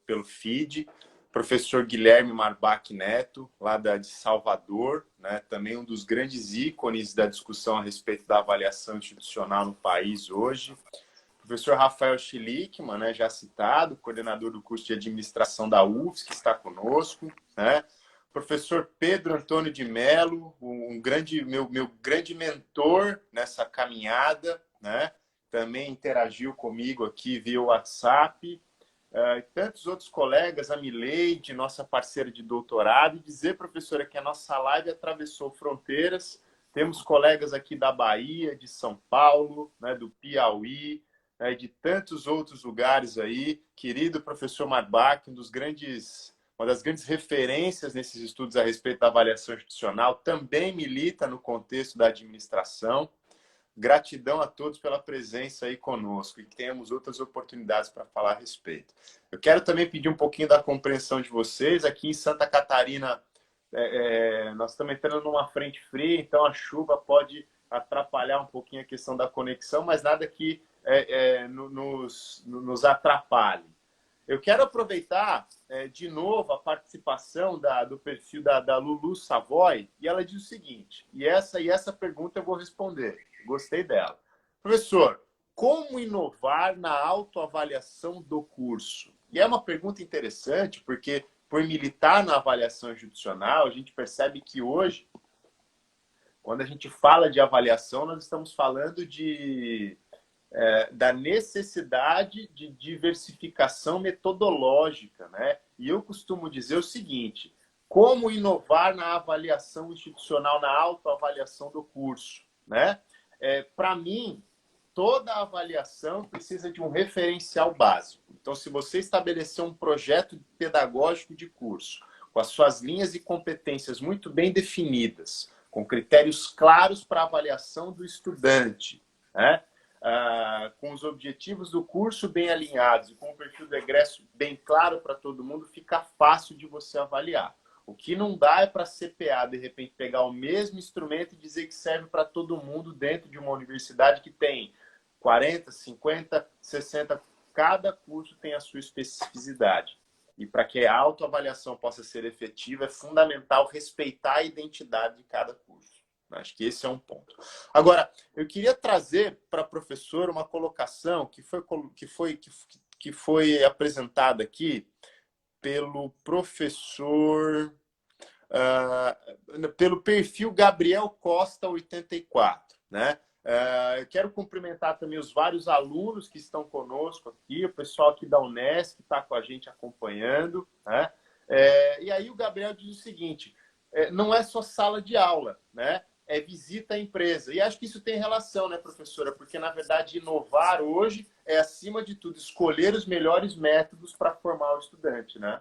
pelo feed. Professor Guilherme Marbach Neto, lá de Salvador, né, também um dos grandes ícones da discussão a respeito da avaliação institucional no país hoje. Professor Rafael Schlickman, né, já citado, coordenador do curso de administração da UFSC, que está conosco, né? Professor Pedro Antônio de Mello, meu grande mentor nessa caminhada, né? Também interagiu comigo aqui via WhatsApp. Tantos outros colegas, a Mileide, nossa parceira de doutorado, e dizer, professora, que a nossa live atravessou fronteiras. Temos colegas aqui da Bahia, de São Paulo, né, do Piauí, né, de tantos outros lugares aí. Querido professor Marbach, uma das grandes referências nesses estudos a respeito da avaliação institucional, também milita no contexto da administração. Gratidão a todos pela presença aí conosco e que tenhamos outras oportunidades para falar a respeito. Eu quero também pedir um pouquinho da compreensão de vocês. Aqui em Santa Catarina, nós estamos entrando numa frente fria, então a chuva pode atrapalhar um pouquinho a questão da conexão, mas nada que nos atrapalhe. Eu quero aproveitar de novo a participação do perfil da Lulu Savoy, e ela diz o seguinte, e essa pergunta eu vou responder, gostei dela. Professor, como inovar na autoavaliação do curso? E é uma pergunta interessante, porque por militar na avaliação institucional, a gente percebe que hoje, quando a gente fala de avaliação, nós estamos falando da necessidade de diversificação metodológica, né? E eu costumo dizer o seguinte, como inovar na avaliação institucional, na autoavaliação do curso, né? Para mim, toda avaliação precisa de um referencial básico. Então, se você estabelecer um projeto pedagógico de curso, com as suas linhas e competências muito bem definidas, com critérios claros para avaliação do estudante, né? Com os objetivos do curso bem alinhados e com o perfil do egresso bem claro para todo mundo, fica fácil de você avaliar. O que não dá é para a CPA, de repente, pegar o mesmo instrumento e dizer que serve para todo mundo dentro de uma universidade que tem 40, 50, 60... Cada curso tem a sua especificidade. E para que a autoavaliação possa ser efetiva, é fundamental respeitar a identidade de cada curso. Acho que esse é um ponto. Agora, eu queria trazer para a professora uma colocação que foi apresentada aqui pelo professor, pelo perfil Gabriel Costa 84, né? Eu quero cumprimentar também os vários alunos que estão conosco aqui, o pessoal aqui da Unesp que está com a gente acompanhando, né? E aí o Gabriel diz o seguinte, não é só sala de aula, né? É visita à empresa. E acho que isso tem relação, né, professora? Porque, na verdade, inovar hoje é, acima de tudo, escolher os melhores métodos para formar o estudante, né?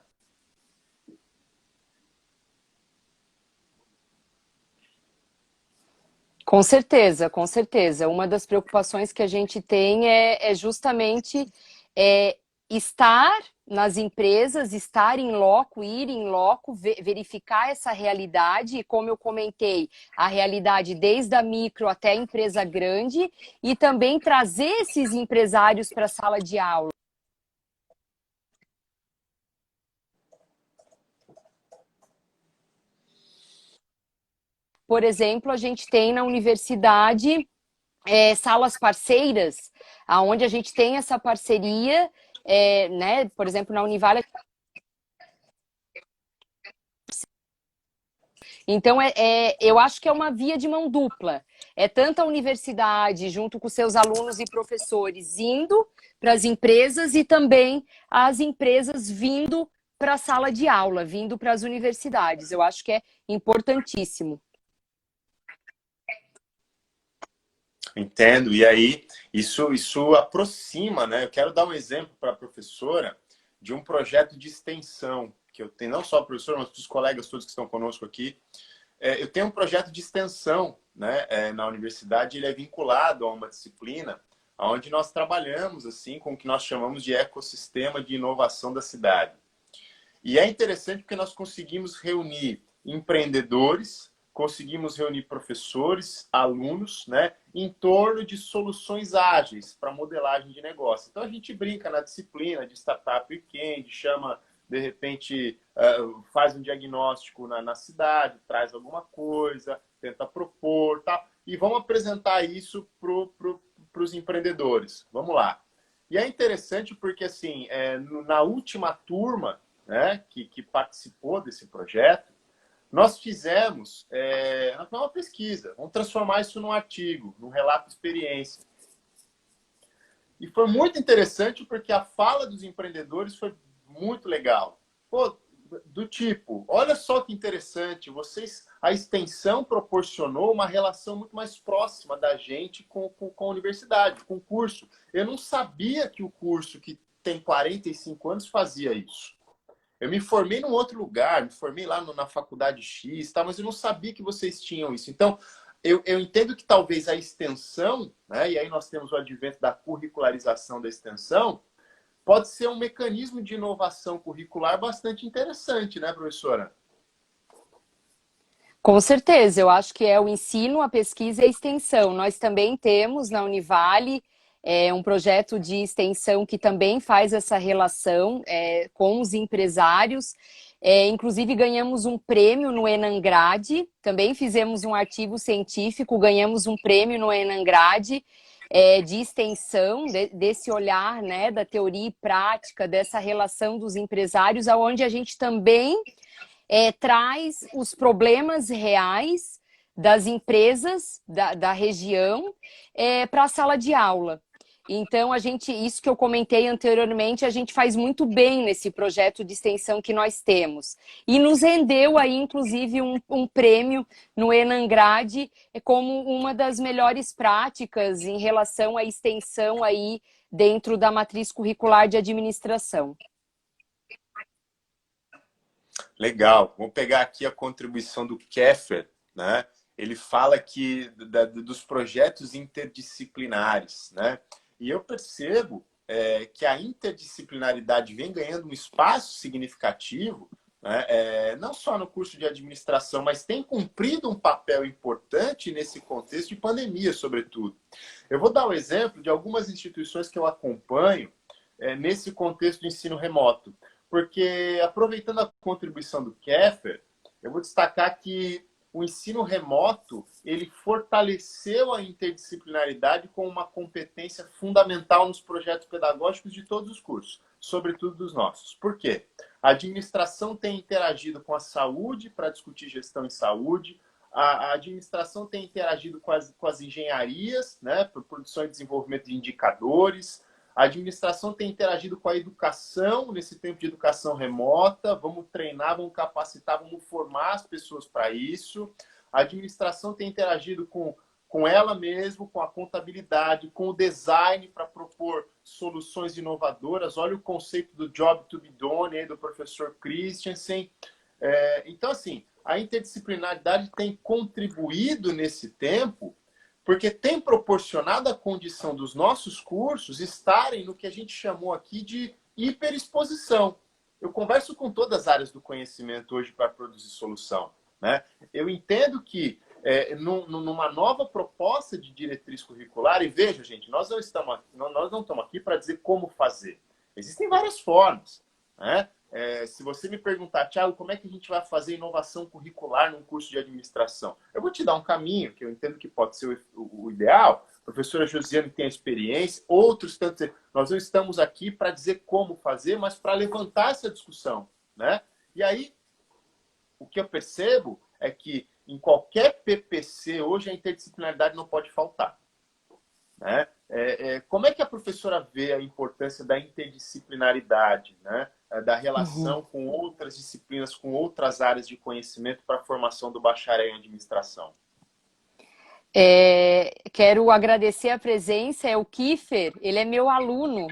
Com certeza, com certeza. Uma das preocupações que a gente tem é justamente estar nas empresas, estar em loco, ir em loco, verificar essa realidade, e como eu comentei, a realidade desde a micro até a empresa grande, e também trazer esses empresários para a sala de aula. Por exemplo, a gente tem na universidade salas parceiras, onde a gente tem essa parceria, né? Por exemplo, na Univale. Então, eu acho que é uma via de mão dupla. É tanto a universidade, junto com seus alunos e professores, indo para as empresas e também as empresas vindo para a sala de aula, vindo para as universidades. Eu acho que é importantíssimo. Entendo. E aí, isso aproxima, né? Eu quero dar um exemplo para a professora de um projeto de extensão, que eu tenho, não só a professora, mas os colegas todos que estão conosco aqui. Eu tenho um projeto de extensão, né, na universidade, ele é vinculado a uma disciplina onde nós trabalhamos assim com o que nós chamamos de ecossistema de inovação da cidade. E é interessante porque nós conseguimos reunir empreendedores conseguimos reunir professores, alunos, né, em torno de soluções ágeis para modelagem de negócio. Então, a gente brinca na disciplina de Startup Weekend, chama, de repente, faz um diagnóstico na cidade, traz alguma coisa, tenta propor, tal, e vamos apresentar isso para os empreendedores. Vamos lá. E é interessante porque, assim, na última turma, né, que participou desse projeto, nós fizemos uma pesquisa. Vamos transformar isso num artigo, num relato de experiência. E foi muito interessante porque a fala dos empreendedores foi muito legal. Pô, do tipo, olha só que interessante, a extensão proporcionou uma relação muito mais próxima da gente com a universidade, com o curso. Eu não sabia que o curso que tem 45 anos fazia isso. Eu me formei num outro lugar, me formei lá na faculdade X, tá, mas eu não sabia que vocês tinham isso. Então, eu entendo que talvez a extensão, né, e aí nós temos o advento da curricularização da extensão, pode ser um mecanismo de inovação curricular bastante interessante, né, professora? Com certeza, eu acho que é o ensino, a pesquisa e a extensão. Nós também temos na Univale um projeto de extensão que também faz essa relação com os empresários. Inclusive, ganhamos um prêmio no Enangrade, também fizemos um artigo científico, ganhamos um prêmio no Enangrade de extensão, desse olhar, né, da teoria e prática, dessa relação dos empresários, aonde a gente também traz os problemas reais das empresas da região para a sala de aula. Então, isso que eu comentei anteriormente, a gente faz muito bem nesse projeto de extensão que nós temos. E nos rendeu aí, inclusive, um prêmio no Enangrade como uma das melhores práticas em relação à extensão aí dentro da matriz curricular de administração. Legal. Vamos pegar aqui a contribuição do Keffer, né? Ele fala aqui dos projetos interdisciplinares, né? E eu percebo que a interdisciplinaridade vem ganhando um espaço significativo, né? Não só no curso de administração, mas tem cumprido um papel importante nesse contexto de pandemia, sobretudo. Eu vou dar um exemplo de algumas instituições que eu acompanho nesse contexto de ensino remoto. Porque, aproveitando a contribuição do Keffer, eu vou destacar que o ensino remoto ele fortaleceu a interdisciplinaridade como uma competência fundamental nos projetos pedagógicos de todos os cursos, sobretudo dos nossos. Por quê? A administração tem interagido com a saúde para discutir gestão em saúde, a administração tem interagido com as engenharias, né, por produção e desenvolvimento de indicadores. A administração tem interagido com a educação, nesse tempo de educação remota. Vamos treinar, vamos capacitar, vamos formar as pessoas para isso. A administração tem interagido com ela mesma, com a contabilidade, com o design para propor soluções inovadoras. Olha o conceito do job to be done aí, do professor Christensen. Então, assim, a interdisciplinaridade tem contribuído nesse tempo porque tem proporcionado a condição dos nossos cursos estarem no que a gente chamou aqui de hiperexposição. Eu converso com todas as áreas do conhecimento hoje para produzir solução, né? Eu entendo que numa nova proposta de diretriz curricular, e veja, gente, nós não estamos aqui para dizer como fazer. Existem várias formas, né? Se você me perguntar, Thiago, como é que a gente vai fazer inovação curricular num curso de administração? Eu vou te dar um caminho, que eu entendo que pode ser o ideal. A professora Josiane tem a experiência, outros tantos. Nós não estamos aqui para dizer como fazer, mas para levantar essa discussão, né? E aí, o que eu percebo é que em qualquer PPC, hoje a interdisciplinaridade não pode faltar, né? Como é que a professora vê a importância da interdisciplinaridade, né? Da relação com outras disciplinas, com outras áreas de conhecimento para a formação do bacharel em administração? Quero agradecer a presença, o Kiffer, ele é meu aluno.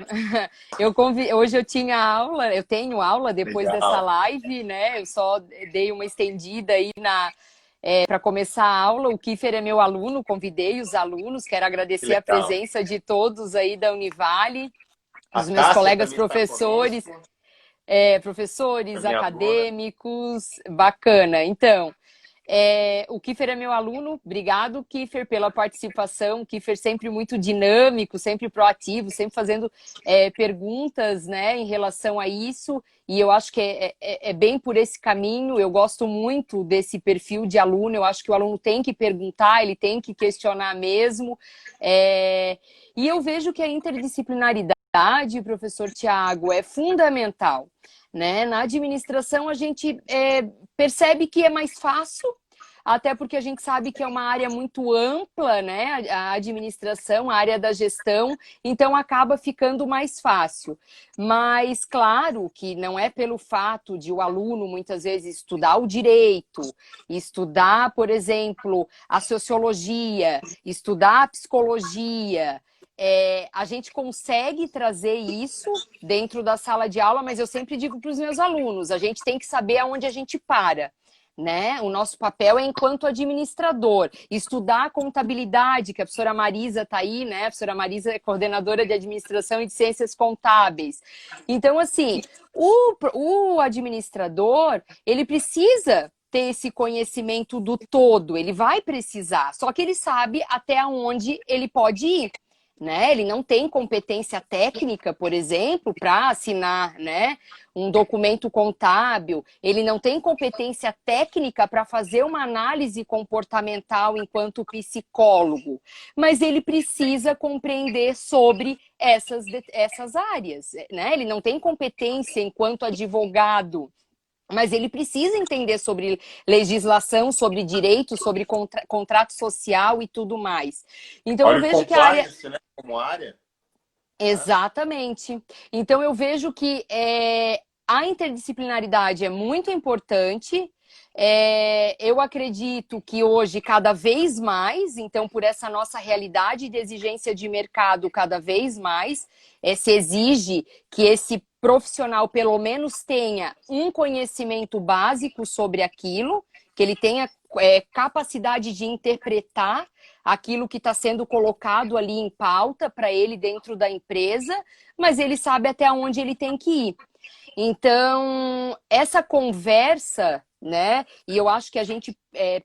Hoje eu tenho aula depois Legal. dessa live, né? Eu só dei uma estendida aí para começar a aula. O Kiffer é meu aluno, convidei os alunos, quero agradecer a presença de todos aí da Univale, os meus colegas professores. Professores, acadêmicos, bacana. Então, O Kiefer é meu aluno, obrigado, Kiefer, pela participação. O Kiefer sempre muito dinâmico, sempre proativo, sempre fazendo perguntas, né, em relação a isso. E eu acho que é bem por esse caminho. Eu gosto muito desse perfil de aluno. Eu acho que o aluno tem que perguntar, ele tem que questionar mesmo. E eu vejo que a interdisciplinaridade, professor Tiago, é fundamental, né? Na administração, a gente percebe que é mais fácil, até porque a gente sabe que é uma área muito ampla, né? A administração, a área da gestão, então acaba ficando mais fácil. Mas, claro, que não é pelo fato de o aluno, muitas vezes, estudar o direito, estudar, por exemplo, a sociologia, estudar a psicologia. A gente consegue trazer isso dentro da sala de aula, mas eu sempre digo para os meus alunos, a gente tem que saber aonde a gente para, né? O nosso papel é enquanto administrador, estudar a contabilidade, que a professora Marisa está aí, né? A professora Marisa é coordenadora de administração e de ciências contábeis. Então, assim, o administrador, ele precisa ter esse conhecimento do todo, ele vai precisar, só que ele sabe até onde ele pode ir. Né? Ele não tem competência técnica, por exemplo, para assinar, né, um documento contábil, ele não tem competência técnica para fazer uma análise comportamental enquanto psicólogo, mas ele precisa compreender sobre essas áreas, né? Ele não tem competência enquanto advogado, mas ele precisa entender sobre legislação, sobre direito, sobre contrato social e tudo mais. Então eu Olha o vejo que a área... compliance, né, como área. Né? Exatamente. Então eu vejo que a interdisciplinaridade é muito importante. Eu acredito que hoje, cada vez mais, então, por essa nossa realidade de exigência de mercado, cada vez mais, se exige que esse profissional, pelo menos, tenha um conhecimento básico sobre aquilo, que ele tenha capacidade de interpretar aquilo que está sendo colocado ali em pauta para ele dentro da empresa, mas ele sabe até onde ele tem que ir. Então, essa conversa, né? E eu acho que a gente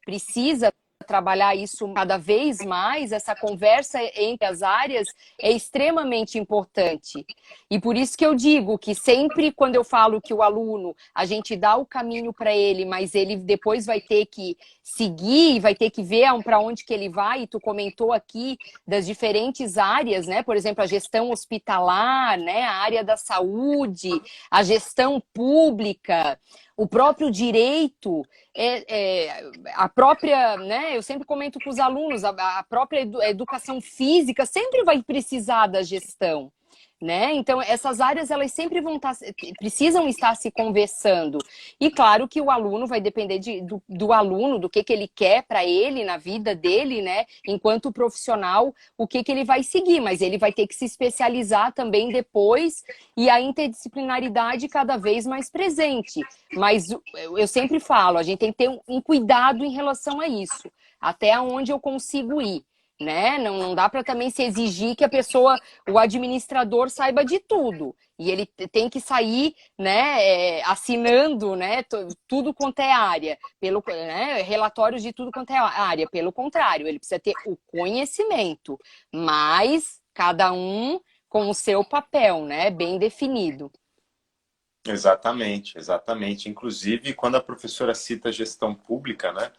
precisa trabalhar isso cada vez mais, essa conversa entre as áreas é extremamente importante. E por isso que eu digo que sempre quando eu falo que o aluno, a gente dá o caminho para ele, mas ele depois vai ter que seguir, vai ter que ver para onde que ele vai, e tu comentou aqui das diferentes áreas, né? Por exemplo, a gestão hospitalar, né? A área da saúde, a gestão pública, o próprio direito, a própria, né? Eu sempre comento com os alunos, a própria educação física sempre vai precisar da gestão. Né? Então, essas áreas elas sempre precisam estar se conversando. E claro que o aluno vai depender do aluno, do que ele quer para ele, na vida dele, né? Enquanto profissional, o que ele vai seguir, mas ele vai ter que se especializar também depois, e a interdisciplinaridade cada vez mais presente. Mas eu sempre falo, a gente tem que ter um cuidado em relação a isso, até onde eu consigo ir. Né? Não dá para também se exigir que a pessoa, o administrador, saiba de tudo. E ele tem que sair, né, assinando, né, tudo quanto é área, né, relatórios de tudo quanto é área. Pelo contrário, ele precisa ter o conhecimento, mas cada um com o seu papel, né, bem definido. Exatamente, exatamente. Inclusive, quando a professora cita gestão pública, né?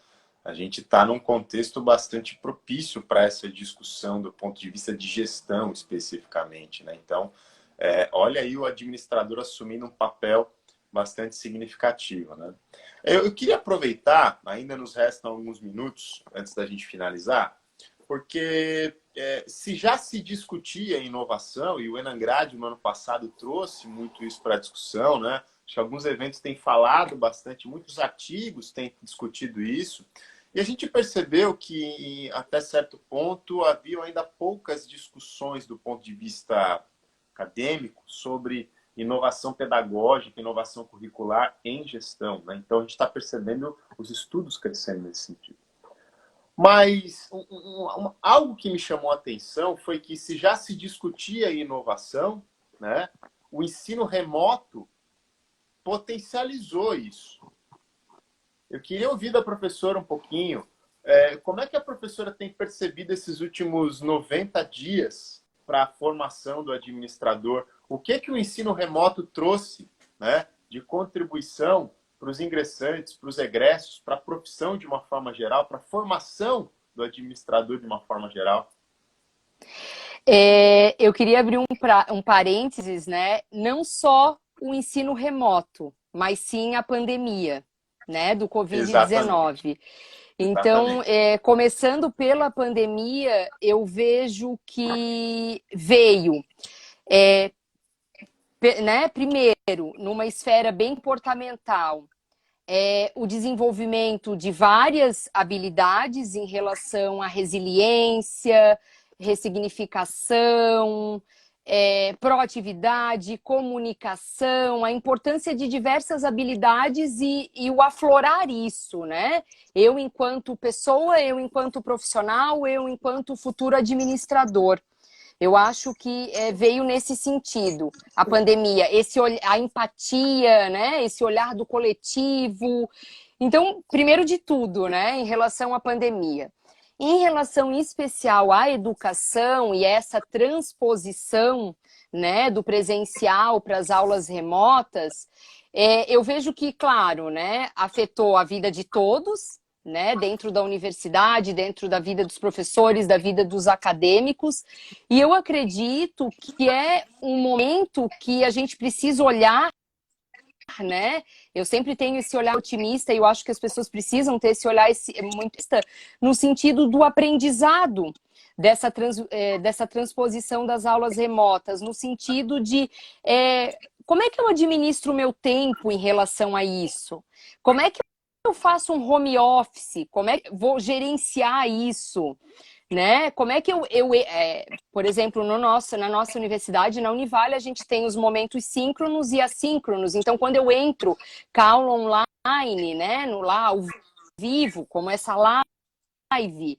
A gente está num contexto bastante propício para essa discussão do ponto de vista de gestão especificamente, né? Então, olha aí o administrador assumindo um papel bastante significativo, né? Eu queria aproveitar, ainda nos restam alguns minutos antes da gente finalizar, porque se já se discutia inovação, e o Enangrade no ano passado trouxe muito isso para a discussão, né? Acho que alguns eventos têm falado bastante, muitos artigos têm discutido isso, e a gente percebeu que, até certo ponto, haviam ainda poucas discussões do ponto de vista acadêmico sobre inovação pedagógica, inovação curricular em gestão, né? Então, a gente está percebendo os estudos crescendo nesse sentido. Mas algo que me chamou a atenção foi que, se já se discutia inovação, né, o ensino remoto potencializou isso. Eu queria ouvir da professora um pouquinho como é que a professora tem percebido esses últimos 90 dias para a formação do administrador? O que o ensino remoto trouxe, né, de contribuição para os ingressantes, para os egressos, para a profissão de uma forma geral, para a formação do administrador de uma forma geral? Eu queria abrir um parênteses, né? Não só o ensino remoto, mas sim a pandemia, né, do Exatamente. Covid-19. Então, Exatamente. começando pela pandemia, eu vejo que veio, né, primeiro, numa esfera bem comportamental, o desenvolvimento de várias habilidades em relação à resiliência, ressignificação, proatividade, comunicação, a importância de diversas habilidades e o aflorar isso, né? Eu enquanto pessoa, eu enquanto profissional, eu enquanto futuro administrador. Eu acho que veio nesse sentido, a pandemia, a empatia, né? Esse olhar do coletivo. Então, primeiro de tudo, né, em relação à pandemia. Em relação em especial à educação e essa transposição, né, do presencial para as aulas remotas, eu vejo que, claro, né, afetou a vida de todos, né, dentro da universidade, dentro da vida dos professores, da vida dos acadêmicos, e eu acredito que é um momento que a gente precisa olhar, né? Eu sempre tenho esse olhar otimista e eu acho que as pessoas precisam ter esse olhar muito no sentido do aprendizado dessa transposição das aulas remotas, no sentido de como é que eu administro o meu tempo em relação a isso? Como é que eu faço um home office? Como é que eu vou gerenciar isso? Né? Como é que por exemplo, na nossa universidade, na Univale, a gente tem os momentos síncronos e assíncronos. Então, quando eu entro com a aula online, né, lá ao vivo, como essa live,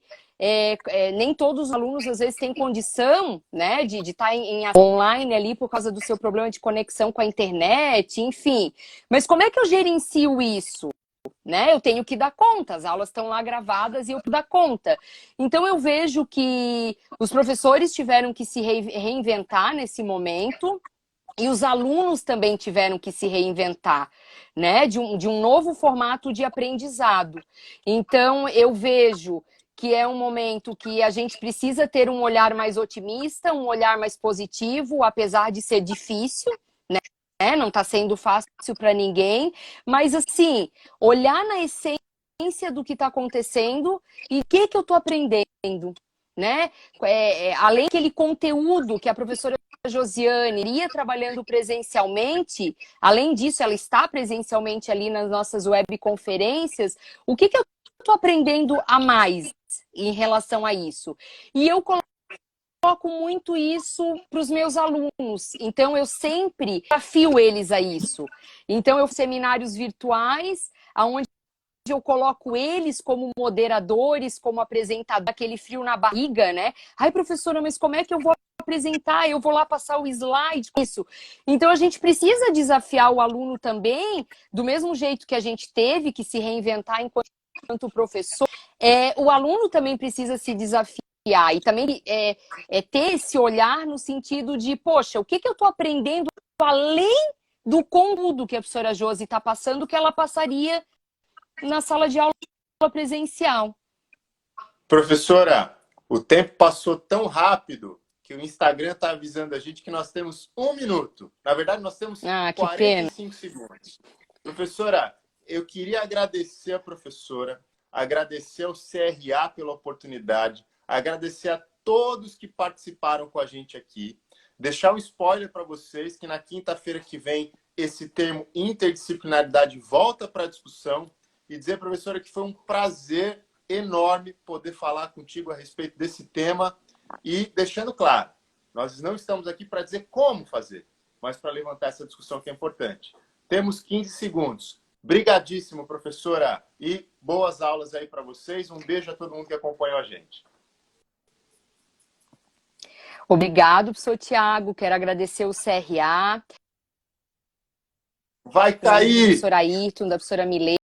nem todos os alunos às vezes têm condição, né, de estar em online ali por causa do seu problema de conexão com a internet, enfim. Mas como é que eu gerencio isso? Né? Eu tenho que dar conta, as aulas estão lá gravadas e eu dar conta. Então eu vejo que os professores tiveram que se reinventar nesse momento e os alunos também tiveram que se reinventar, né? De um novo formato de aprendizado. Então eu vejo que é um momento que a gente precisa ter um olhar mais otimista, um olhar mais positivo, apesar de ser difícil, né? Não está sendo fácil para ninguém, mas assim, olhar na essência do que está acontecendo e o que eu estou aprendendo, né? Além daquele conteúdo que a professora Josiane iria trabalhando presencialmente, além disso, ela está presencialmente ali nas nossas webconferências, o que eu estou aprendendo a mais em relação a isso? E eu coloco muito isso para os meus alunos, então eu sempre desafio eles a isso. Então eu faço seminários virtuais, onde eu coloco eles como moderadores, como apresentador, aquele frio na barriga, né? Ai, professora, mas como é que eu vou apresentar? Eu vou lá passar o slide com isso. Então a gente precisa desafiar o aluno também, do mesmo jeito que a gente teve que se reinventar enquanto professor, o aluno também precisa se desafiar e também ter esse olhar no sentido de, poxa, o que eu estou aprendendo além do conteúdo que a professora Josi está passando, que ela passaria na sala de aula presencial. Professora, o tempo passou tão rápido que o Instagram está avisando a gente que nós temos 1 minuto. Na verdade, nós temos Que pena. 45 segundos. Professora, eu queria agradecer a professora, agradecer ao CRA pela oportunidade, agradecer a todos que participaram com a gente aqui, deixar um spoiler para vocês que na quinta-feira que vem esse termo interdisciplinaridade volta para a discussão e dizer, professora, que foi um prazer enorme poder falar contigo a respeito desse tema e deixando claro, nós não estamos aqui para dizer como fazer, mas para levantar essa discussão que é importante. Temos 15 segundos. Brigadíssimo, professora, e boas aulas aí para vocês. Um beijo a todo mundo que acompanhou a gente. Obrigado, professor Tiago. Quero agradecer o CRA. Vai Da cair! professora Ayrton, da professora Milena.